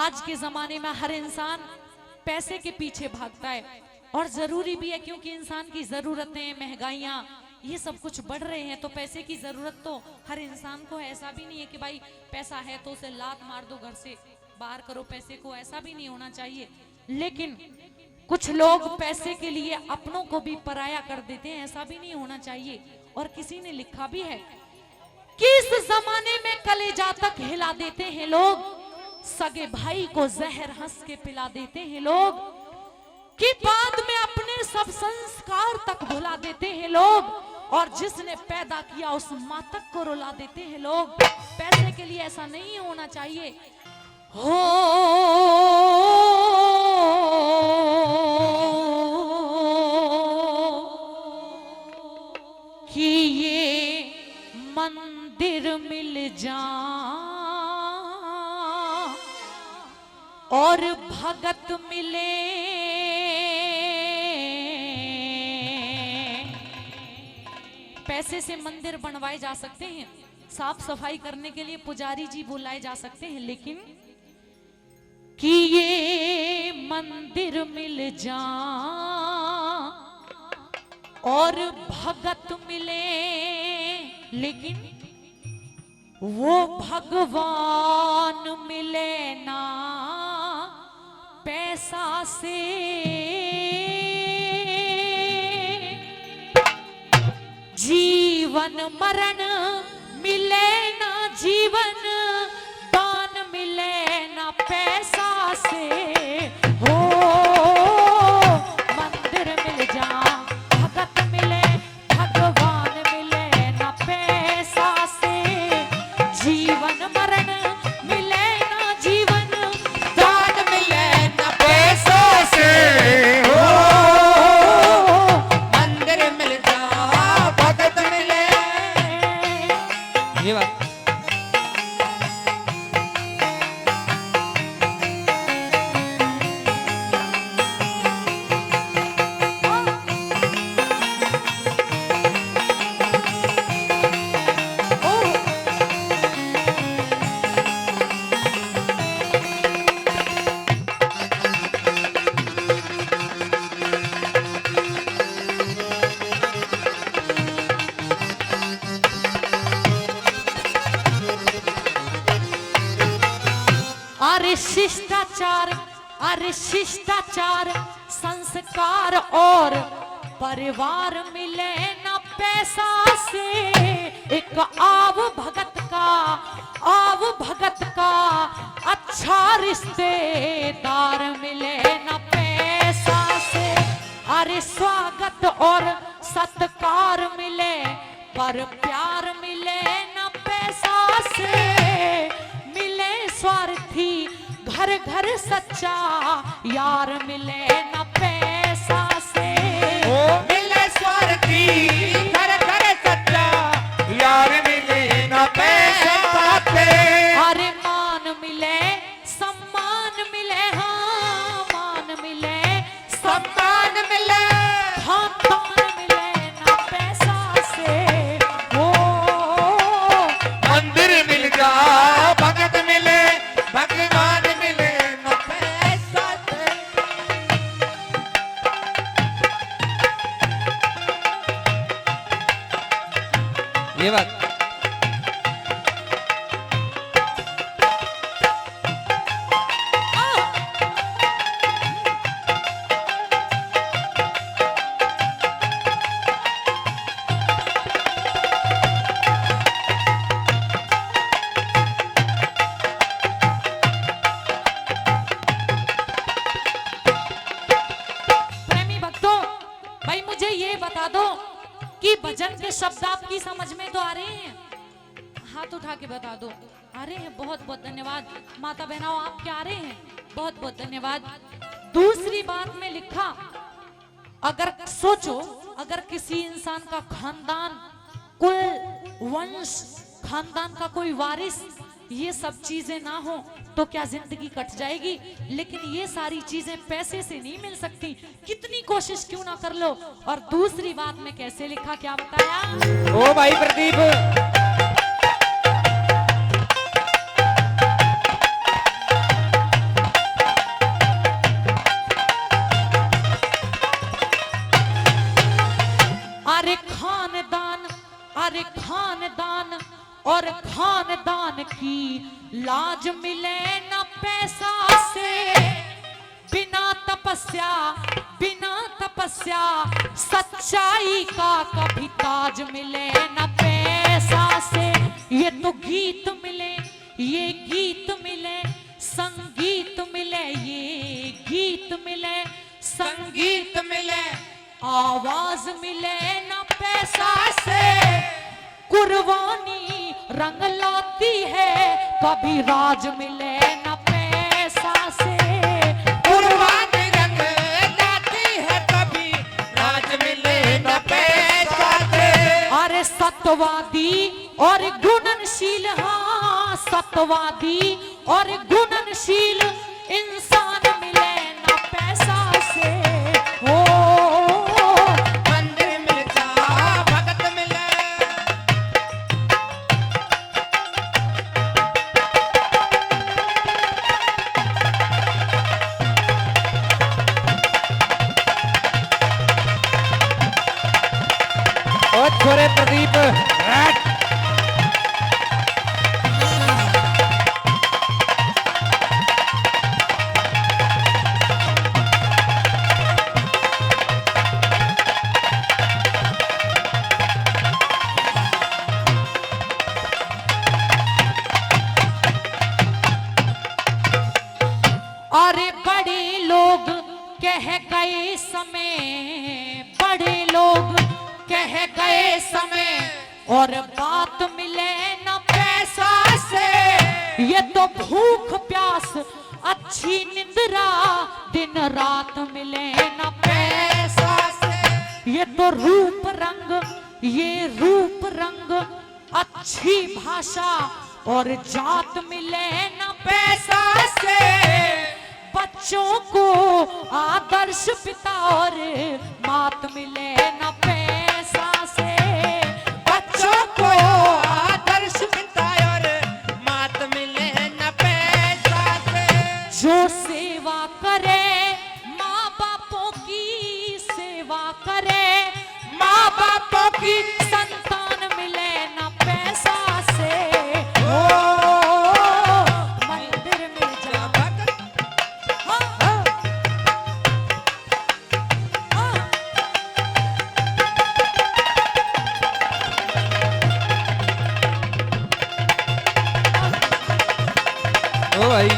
आज के जमाने में हर इंसान पैसे के पीछे भागता है और जरूरी भी है, क्योंकि इंसान की जरूरतें, महंगाइयाँ, ये सब कुछ बढ़ रहे हैं, तो पैसे की जरूरत तो हर इंसान को है। ऐसा भी नहीं है कि भाई पैसा है तो उसे लात मार दो, घर से बाहर करो पैसे को, ऐसा भी नहीं होना चाहिए। लेकिन कुछ लोग पैसे के लिए अपनों को भी पराया कर देते हैं, ऐसा भी नहीं होना चाहिए। और किसी ने लिखा भी है कि इस जमाने में कलेजा तक हिला देते हैं लोग, सगे भाई को जहर हंस के पिला देते हैं लोग, कि बाद में अपने सब संस्कार तक भुला देते हैं लोग, और जिसने पैदा किया उस माँ तक को रुला देते हैं लोग। पैसे के लिए ऐसा नहीं होना चाहिए। हो कि ये मंदिर मिल जा और भगत मिले, पैसे से मंदिर बनवाए जा सकते हैं, साफ सफाई करने के लिए पुजारी जी बुलाए जा सकते हैं, लेकिन कि ये मंदिर मिल जा और भगत मिले, लेकिन वो भगवान मिले ना पैसा से। जीवन मरण मिले ना जीवन दान मिले ना पैसा से। हो मंदिर मिल जा भगत मिले, भगवान मिले ना पैसा से। जीवन मरण मिले ना जीवन दान मिले ना पैसा से। हो मंदिर मिल जा भगत मिले। ये बात शिष्टाचार, अरे शिष्टाचार, संस्कार और परिवार मिले ना पैसा से। एक आव भगत का अच्छा रिश्तेदार मिले ना पैसा से। अरे स्वागत और सत्कार मिले पर प्यार मिले ना पैसा से। मिले स्वार्थी घर घर सच्चा यार मिले ना पैसा से। मिले स्वार्थी घर घर सच्चा यार मिले ना पैसा से। अरे मान मिले सम्मान मिले, हाँ मान मिले सम्मान मिले, हाँ तान मिले ना पैसा से। ओ मंदिर मिल जा भगत मिले, भगवान मिले ना पैसा से। ये बात प्रेमी भक्तों, भाई मुझे ये बता दो कि भजन के शब्द आपकी समझ में तो आ रहे हैं? हाथ उठा के बता दो। आ रहे हैं? बहुत बहुत धन्यवाद। माता बहनाओं आप क्या आ रहे हैं? बहुत बहुत धन्यवाद। दूसरी बात में लिखा, अगर सोचो अगर किसी इंसान का खानदान, कुल वंश, खानदान का कोई वारिस, ये सब चीजें ना हो तो क्या जिंदगी कट जाएगी? लेकिन ये सारी चीजें पैसे से नहीं मिल सकती, कितनी कोशिश क्यों ना कर लो। और दूसरी बात में कैसे लिखा, क्या बताया? ओ भाई प्रदीप लाज मिले न पैसा से, बिना तपस्या सच्चाई का कभी ताज मिले न पैसा से। ये तो गीत मिले, ये गीत मिले, संगीत मिले, ये गीत मिले, संगीत मिले, आवाज मिले न पैसा से। कुर्बानी रंग लाती है, कभी राज मिले न पैसा से। कुर्बानी रंग लाती है, कभी राज मिले न पैसा से। अरे सत्यवादी और गुणनशील, हाँ सत्यवादी और गुणनशील इंसान मिले न पैसा से। हो मंदिर मिल जा भगत मिले, ओ छोरे प्रदीप हट। अरे बड़े लोग कह गए समय, बड़े लोग कह गए समय, और बात मिले न पैसा से। ये तो भूख प्यास अच्छी निंद्रा दिन रात मिले न पैसा से। ये तो रूप रंग, ये रूप रंग अच्छी भाषा और जात मिले न पैसा से। बच्चों को आदर्श पिता और मात मिले न पैसा से। बच्चों को आदर्श पिता और मात मिले न पैसा से। जो सेवा करे माँ बापों की, सेवा करे माँ बापों की, संतान मिले न पैसा से। ओ मंदिर मिल जा भगत, ओ भाई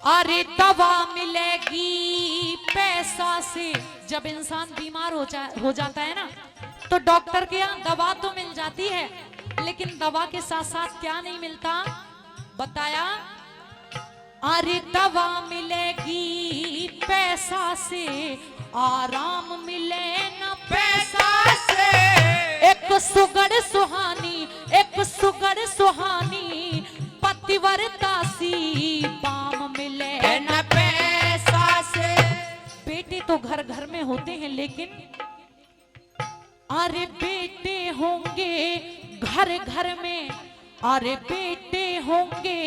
अरे दवा मिलेगी पैसा से। जब इंसान बीमार हो जाता है ना, तो डॉक्टर के यहाँ दवा तो मिल जाती है, लेकिन दवा के साथ साथ क्या नहीं मिलता बताया? अरे दवा मिलेगी पैसा से, आराम मिले न पैसा से। एक सुगड़ सुहानी, एक सुगड़ सुहानी पतिव्रता सी बाम मिले न पैसा से। बेटे तो घर घर में होते हैं, लेकिन अरे बेटे होंगे घर घर में, अरे बेटे होंगे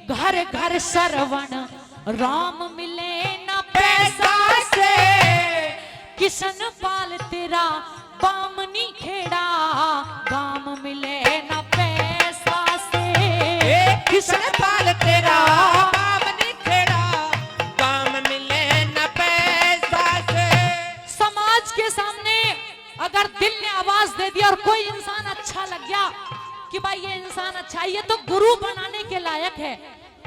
घर घर श्रवण राम मिले न पैसा से। किशन पाल तेरा बामनी खेड़ा, गाम मिले न पैसा से। किशन पाल तेरा बामनी खेड़ा, काम मिले न पैसा से। समाज के सामने अगर दिल ने आवाज दे दी और कोई इंसान अच्छा लग गया कि भाई ये इंसान अच्छा है, ये तो गुरु बनाने के लायक है,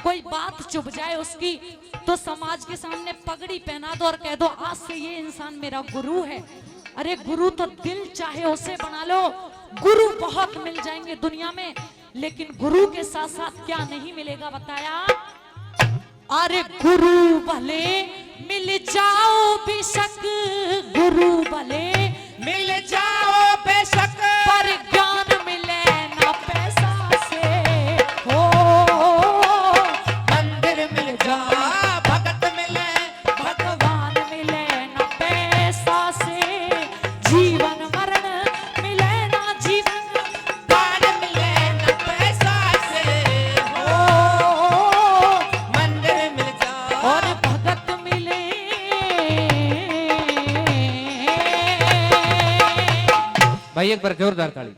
कोई बात चुभ जाए उसकी, तो समाज के सामने पगड़ी पहना दो और कह दो आज से ये इंसान मेरा गुरु है। अरे गुरु तो दिल चाहे उसे बना लो। गुरु बहुत मिल जाएंगे दुनिया में, लेकिन गुरु के साथ साथ क्या नहीं मिलेगा बताया? अरे गुरु भले मिल जाओ बेशक, गुरु भले मिल जाओ बेशक, पर ज्ञान मिले न पैसा से। हो मंदिर मिल जा भगत मिले, भगवान मिले न पैसा से। जीवन मरण मिले न जीवन, दान मिले न पैसा से। हो भाई एक बार जोरदार ताली।